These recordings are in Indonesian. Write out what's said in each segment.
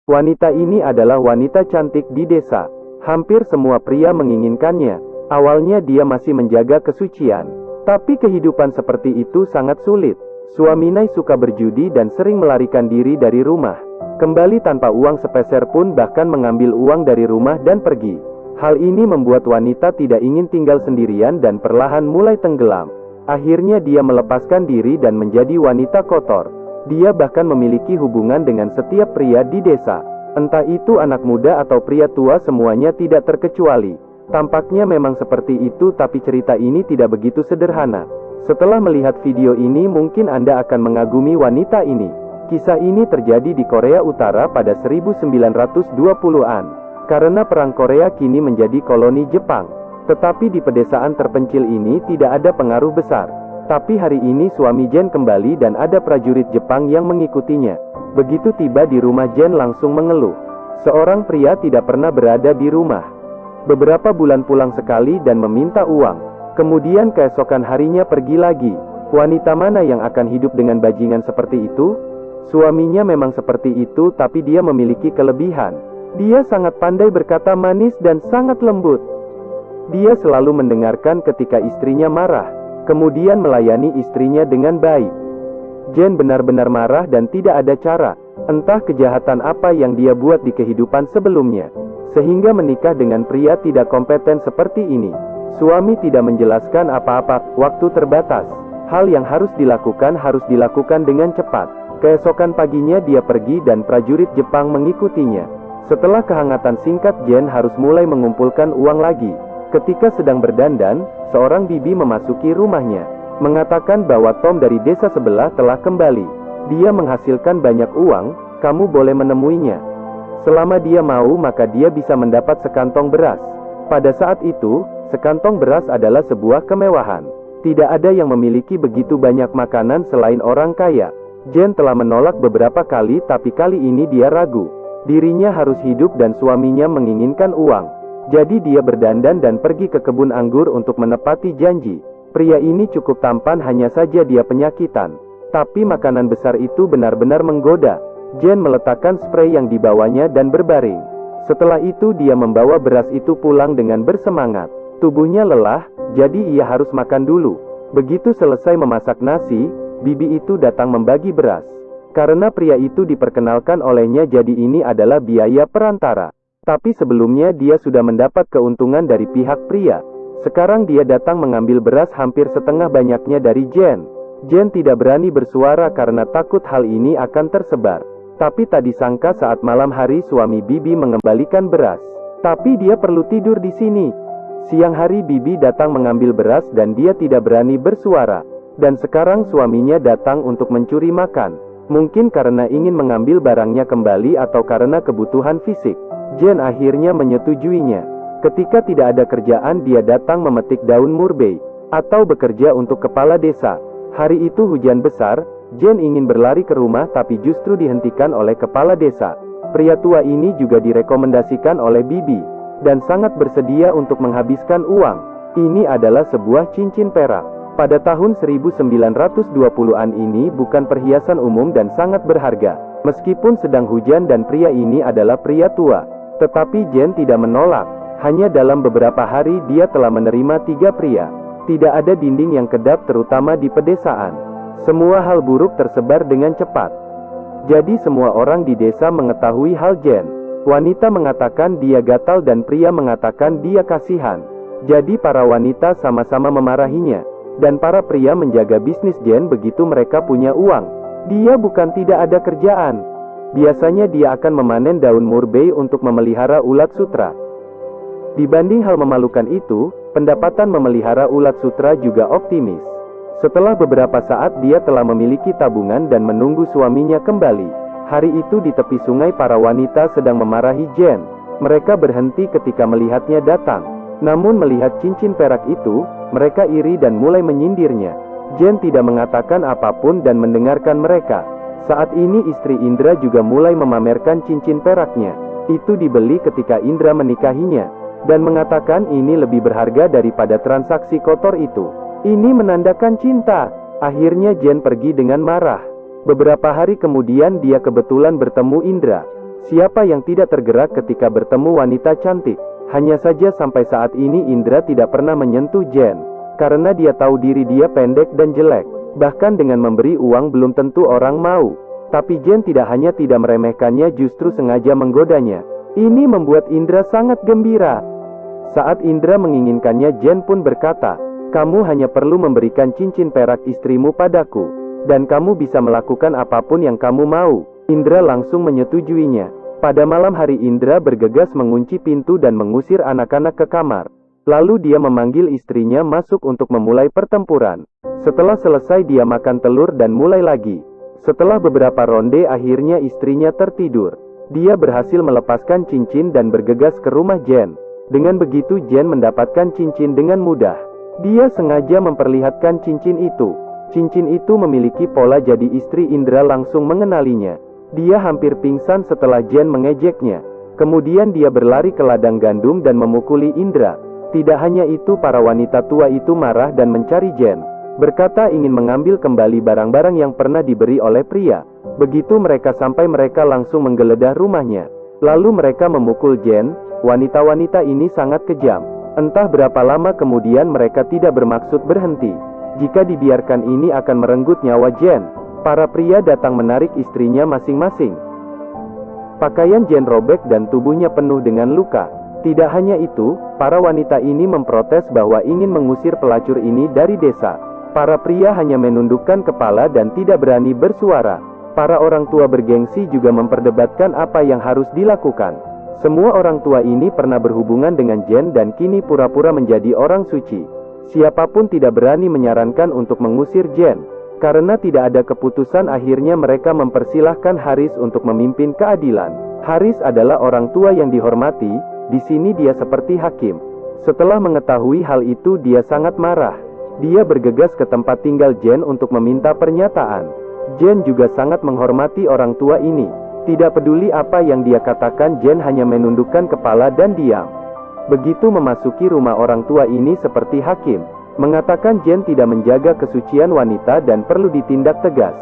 Wanita ini adalah wanita cantik di desa. Hampir semua pria menginginkannya. Awalnya dia masih menjaga kesucian. Tapi kehidupan seperti itu sangat sulit. Suami Nai suka berjudi dan sering melarikan diri dari rumah. Kembali tanpa uang sepeser pun, bahkan mengambil uang dari rumah dan pergi. Hal ini membuat wanita tidak ingin tinggal sendirian dan perlahan mulai tenggelam. Akhirnya dia melepaskan diri dan menjadi wanita kotor. Dia bahkan memiliki hubungan dengan setiap pria di desa. Entah itu anak muda atau pria tua, semuanya tidak terkecuali. Tampaknya memang seperti itu, tapi cerita ini tidak begitu sederhana. Setelah melihat video ini mungkin Anda akan mengagumi wanita ini. Kisah ini terjadi di Korea Utara pada 1920-an. Karena perang Korea kini menjadi koloni Jepang. Tetapi di pedesaan terpencil ini tidak ada pengaruh besar. Tapi hari ini suami Jen kembali dan ada prajurit Jepang yang mengikutinya. Begitu tiba di rumah, Jen langsung mengeluh. Seorang pria tidak pernah berada di rumah. Beberapa bulan pulang sekali dan meminta uang. Kemudian keesokan harinya pergi lagi. Wanita mana yang akan hidup dengan bajingan seperti itu? Suaminya memang seperti itu, tapi dia memiliki kelebihan. Dia sangat pandai berkata manis dan sangat lembut. Dia selalu mendengarkan ketika istrinya marah. Kemudian melayani istrinya dengan baik. Jen benar-benar marah dan tidak ada cara. Entah kejahatan apa yang dia buat di kehidupan sebelumnya, sehingga menikah dengan pria tidak kompeten seperti ini. Suami tidak menjelaskan apa-apa, waktu terbatas. Hal yang harus dilakukan dengan cepat. Keesokan paginya dia pergi dan prajurit Jepang mengikutinya. Setelah kehangatan singkat, Jen harus mulai mengumpulkan uang lagi. Ketika sedang berdandan, seorang bibi memasuki rumahnya, mengatakan bahwa Tom dari desa sebelah telah kembali. Dia menghasilkan banyak uang, kamu boleh menemuinya. Selama dia mau, maka dia bisa mendapat sekantong beras. Pada saat itu, sekantong beras adalah sebuah kemewahan. Tidak ada yang memiliki begitu banyak makanan selain orang kaya. Jen telah menolak beberapa kali, tapi kali ini dia ragu. Dirinya harus hidup dan suaminya menginginkan uang. Jadi dia berdandan dan pergi ke kebun anggur untuk menepati janji. Pria ini cukup tampan, hanya saja dia penyakitan. Tapi makanan besar itu benar-benar menggoda. Jen meletakkan spray yang dibawanya dan berbaring. Setelah itu dia membawa beras itu pulang dengan bersemangat. Tubuhnya lelah, jadi ia harus makan dulu. Begitu selesai memasak nasi, bibi itu datang membagi beras. Karena pria itu diperkenalkan olehnya, jadi ini adalah biaya perantara. Tapi sebelumnya dia sudah mendapat keuntungan dari pihak pria. Sekarang dia datang mengambil beras hampir setengah banyaknya dari Jen. Jen tidak berani bersuara karena takut hal ini akan tersebar. Tapi tak disangka saat malam hari suami bibi mengembalikan beras. Tapi dia perlu tidur di sini. Siang hari bibi datang mengambil beras dan dia tidak berani bersuara. Dan sekarang suaminya datang untuk mencuri makan. Mungkin karena ingin mengambil barangnya kembali atau karena kebutuhan fisik. Jen akhirnya menyetujuinya. Ketika tidak ada kerjaan, dia datang memetik daun murbei, atau bekerja untuk kepala desa. Hari itu hujan besar, Jen ingin berlari ke rumah tapi justru dihentikan oleh kepala desa. Pria tua ini juga direkomendasikan oleh bibi, dan sangat bersedia untuk menghabiskan uang. Ini adalah sebuah cincin perak. Pada tahun 1920-an ini bukan perhiasan umum dan sangat berharga. Meskipun sedang hujan dan pria ini adalah pria tua. Tetapi Jen tidak menolak. Hanya dalam beberapa hari dia telah menerima 3 pria. Tidak ada dinding yang kedap, terutama di pedesaan. Semua hal buruk tersebar dengan cepat. Jadi semua orang di desa mengetahui hal Jen. Wanita mengatakan dia gatal dan pria mengatakan dia kasihan. Jadi para wanita sama-sama memarahinya. Dan para pria menjaga bisnis Jen begitu mereka punya uang. Dia bukan tidak ada kerjaan. Biasanya dia akan memanen daun murbei untuk memelihara ulat sutra. Dibanding hal memalukan itu, pendapatan memelihara ulat sutra juga optimis. Setelah beberapa saat dia telah memiliki tabungan dan menunggu suaminya kembali. Hari itu di tepi sungai para wanita sedang memarahi Jen. Mereka berhenti ketika melihatnya datang. Namun melihat cincin perak itu, mereka iri dan mulai menyindirnya. Jen tidak mengatakan apapun dan mendengarkan mereka. Saat ini istri Indra juga mulai memamerkan cincin peraknya. Itu dibeli ketika Indra menikahinya, dan mengatakan ini lebih berharga daripada transaksi kotor itu. Ini menandakan cinta. Akhirnya Jen pergi dengan marah. Beberapa hari kemudian dia kebetulan bertemu Indra. Siapa yang tidak tergerak ketika bertemu wanita cantik? Hanya saja sampai saat ini Indra tidak pernah menyentuh Jen, karena dia tahu diri dia pendek dan jelek. Bahkan dengan memberi uang belum tentu orang mau. Tapi Jen tidak hanya tidak meremehkannya, justru sengaja menggodanya. Ini membuat Indra sangat gembira. Saat Indra menginginkannya, Jen pun berkata, "Kamu hanya perlu memberikan cincin perak istrimu padaku, dan kamu bisa melakukan apapun yang kamu mau." Indra langsung menyetujuinya. Pada malam hari Indra bergegas mengunci pintu dan mengusir anak-anak ke kamar. Lalu dia memanggil istrinya masuk untuk memulai pertempuran. Setelah selesai dia makan telur dan mulai lagi. Setelah beberapa ronde akhirnya istrinya tertidur. Dia berhasil melepaskan cincin dan bergegas ke rumah Jen. Dengan begitu Jen mendapatkan cincin dengan mudah. Dia sengaja memperlihatkan cincin itu. Cincin itu memiliki pola jadi istri Indra langsung mengenalinya. Dia hampir pingsan setelah Jen mengejeknya. Kemudian dia berlari ke ladang gandum dan memukuli Indra. Tidak hanya itu, para wanita tua itu marah dan mencari Jen. Berkata ingin mengambil kembali barang-barang yang pernah diberi oleh pria. Begitu mereka sampai, mereka langsung menggeledah rumahnya. Lalu mereka memukul Jen. Wanita-wanita ini sangat kejam. Entah berapa lama kemudian mereka tidak bermaksud berhenti. Jika dibiarkan ini akan merenggut nyawa Jen. Para pria datang menarik istrinya masing-masing. Pakaian Jen robek dan tubuhnya penuh dengan luka. Tidak hanya itu, para wanita ini memprotes bahwa ingin mengusir pelacur ini dari desa. Para pria hanya menundukkan kepala dan tidak berani bersuara. Para orang tua bergengsi juga memperdebatkan apa yang harus dilakukan. Semua orang tua ini pernah berhubungan dengan Jen dan kini pura-pura menjadi orang suci. Siapapun tidak berani menyarankan untuk mengusir Jen. Karena tidak ada keputusan, akhirnya mereka mempersilahkan Haris untuk memimpin keadilan. Haris adalah orang tua yang dihormati, di sini dia seperti hakim. Setelah mengetahui hal itu dia sangat marah. Dia bergegas ke tempat tinggal Jen untuk meminta pernyataan. Jen juga sangat menghormati orang tua ini. Tidak peduli apa yang dia katakan, Jen hanya menundukkan kepala dan diam. Begitu memasuki rumah orang tua ini seperti hakim, mengatakan Jen tidak menjaga kesucian wanita dan perlu ditindak tegas.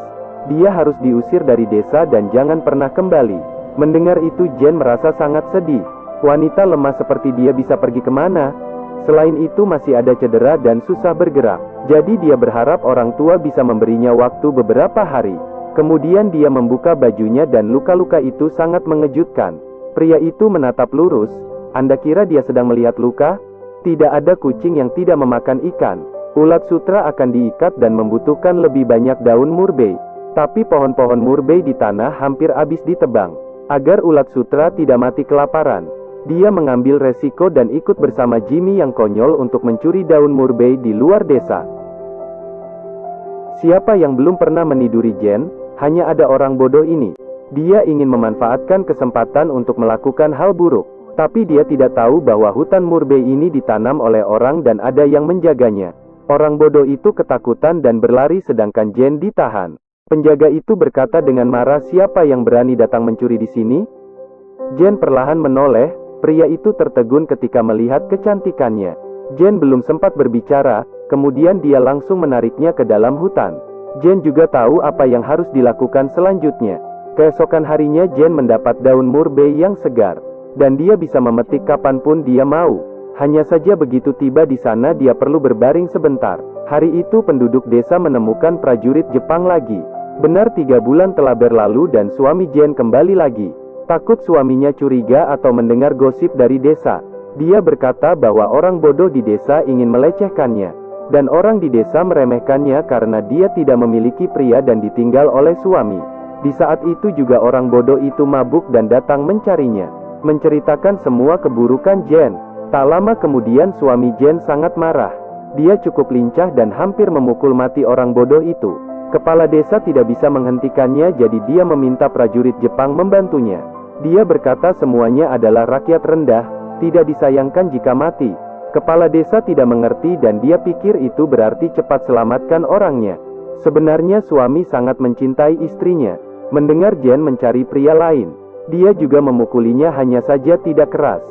Dia harus diusir dari desa dan jangan pernah kembali. Mendengar itu Jen merasa sangat sedih. Wanita lemah seperti dia bisa pergi kemana? Selain itu masih ada cedera dan susah bergerak. Jadi dia berharap orang tua bisa memberinya waktu beberapa hari. Kemudian dia membuka bajunya dan luka-luka itu sangat mengejutkan. Pria itu menatap lurus. Anda kira dia sedang melihat luka? Tidak ada kucing yang tidak memakan ikan. Ulat sutra akan diikat dan membutuhkan lebih banyak daun murbei. Tapi pohon-pohon murbei di tanah hampir habis ditebang. Agar ulat sutra tidak mati kelaparan, dia mengambil resiko dan ikut bersama Jimmy yang konyol untuk mencuri daun murbei di luar desa. Siapa yang belum pernah meniduri Jen? Hanya ada orang bodoh ini. Dia ingin memanfaatkan kesempatan untuk melakukan hal buruk. Tapi dia tidak tahu bahwa hutan murbei ini ditanam oleh orang dan ada yang menjaganya. Orang bodoh itu ketakutan dan berlari sedangkan Jen ditahan. Penjaga itu berkata dengan marah, "Siapa yang berani datang mencuri di sini?" Jen perlahan menoleh. Pria itu tertegun ketika melihat kecantikannya. Jen belum sempat berbicara, kemudian dia langsung menariknya ke dalam hutan. Jen juga tahu apa yang harus dilakukan selanjutnya. Keesokan harinya Jen mendapat daun murbei yang segar, dan dia bisa memetik kapanpun dia mau. Hanya saja begitu tiba di sana dia perlu berbaring sebentar. Hari itu penduduk desa menemukan prajurit Jepang lagi. Benar 3 bulan telah berlalu dan suami Jen kembali lagi. Takut suaminya curiga atau mendengar gosip dari desa, dia berkata bahwa orang bodoh di desa ingin melecehkannya, dan orang di desa meremehkannya karena dia tidak memiliki pria dan ditinggal oleh suami. Di saat itu juga orang bodoh itu mabuk dan datang mencarinya, menceritakan semua keburukan Jen. Tak lama kemudian suami Jen sangat marah. Dia cukup lincah dan hampir memukul mati orang bodoh itu. Kepala desa tidak bisa menghentikannya, jadi dia meminta prajurit Jepang membantunya. Dia berkata semuanya adalah rakyat rendah, tidak disayangkan jika mati. Kepala desa tidak mengerti dan dia pikir itu berarti cepat selamatkan orangnya. Sebenarnya suami sangat mencintai istrinya. Mendengar Jen mencari pria lain, dia juga memukulinya, hanya saja tidak keras.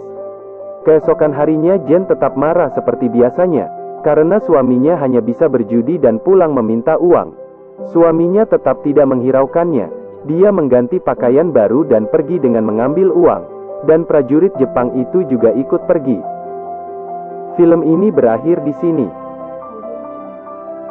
Keesokan harinya Jen tetap marah seperti biasanya, karena suaminya hanya bisa berjudi dan pulang meminta uang. Suaminya tetap tidak menghiraukannya. Dia mengganti pakaian baru dan pergi dengan mengambil uang. Dan prajurit Jepang itu juga ikut pergi. Film ini berakhir di sini.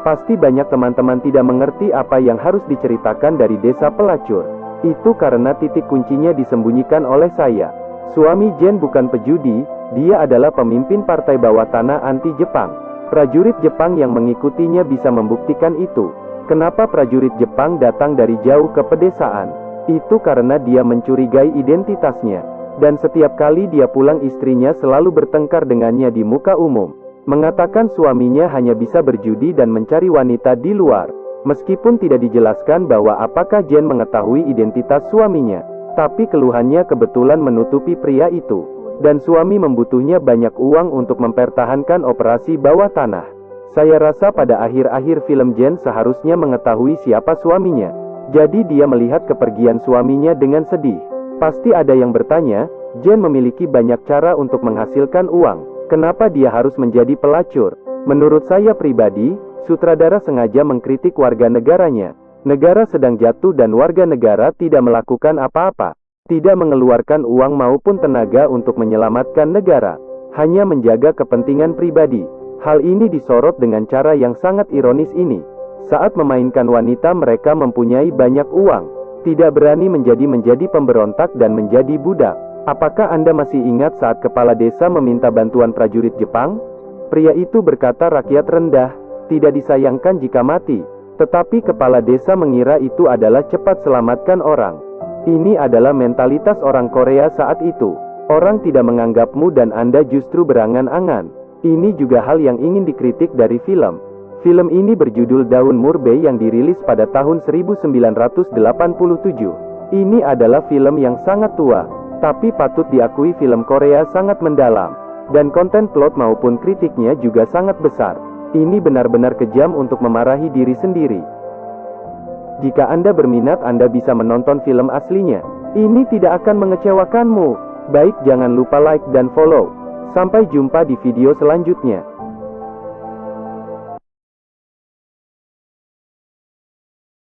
Pasti banyak teman-teman tidak mengerti apa yang harus diceritakan dari desa pelacur. Itu karena titik kuncinya disembunyikan oleh saya. Suami Jen bukan pejudi, dia adalah pemimpin partai bawah tanah anti-Jepang. Prajurit Jepang yang mengikutinya bisa membuktikan itu. Kenapa prajurit Jepang datang dari jauh ke pedesaan? Itu karena dia mencurigai identitasnya. Dan setiap kali dia pulang istrinya selalu bertengkar dengannya di muka umum. Mengatakan suaminya hanya bisa berjudi dan mencari wanita di luar. Meskipun tidak dijelaskan bahwa apakah Jen mengetahui identitas suaminya. Tapi keluhannya kebetulan menutupi pria itu. Dan suami membutuhnya banyak uang untuk mempertahankan operasi bawah tanah. Saya rasa pada akhir-akhir film Jen seharusnya mengetahui siapa suaminya. Jadi dia melihat kepergian suaminya dengan sedih. Pasti ada yang bertanya, Jen memiliki banyak cara untuk menghasilkan uang. Kenapa dia harus menjadi pelacur? Menurut saya pribadi, sutradara sengaja mengkritik warga negaranya. Negara sedang jatuh dan warga negara tidak melakukan apa-apa. Tidak mengeluarkan uang maupun tenaga untuk menyelamatkan negara. Hanya menjaga kepentingan pribadi. Hal ini disorot dengan cara yang sangat ironis ini. Saat memainkan wanita mereka mempunyai banyak uang. Tidak berani menjadi pemberontak dan menjadi budak. Apakah Anda masih ingat saat kepala desa meminta bantuan prajurit Jepang? Pria itu berkata rakyat rendah, tidak disayangkan jika mati. Tetapi kepala desa mengira itu adalah cepat selamatkan orang. Ini adalah mentalitas orang Korea saat itu. Orang tidak menganggapmu dan Anda justru berangan-angan. Ini juga hal yang ingin dikritik dari film. Film ini berjudul Daun Murbei yang dirilis pada tahun 1987. Ini adalah film yang sangat tua, tapi patut diakui film Korea sangat mendalam. Dan konten plot maupun kritiknya juga sangat besar. Ini benar-benar kejam untuk memarahi diri sendiri. Jika Anda berminat Anda bisa menonton film aslinya. Ini tidak akan mengecewakanmu. Baik, jangan lupa like dan follow. Sampai jumpa di video selanjutnya.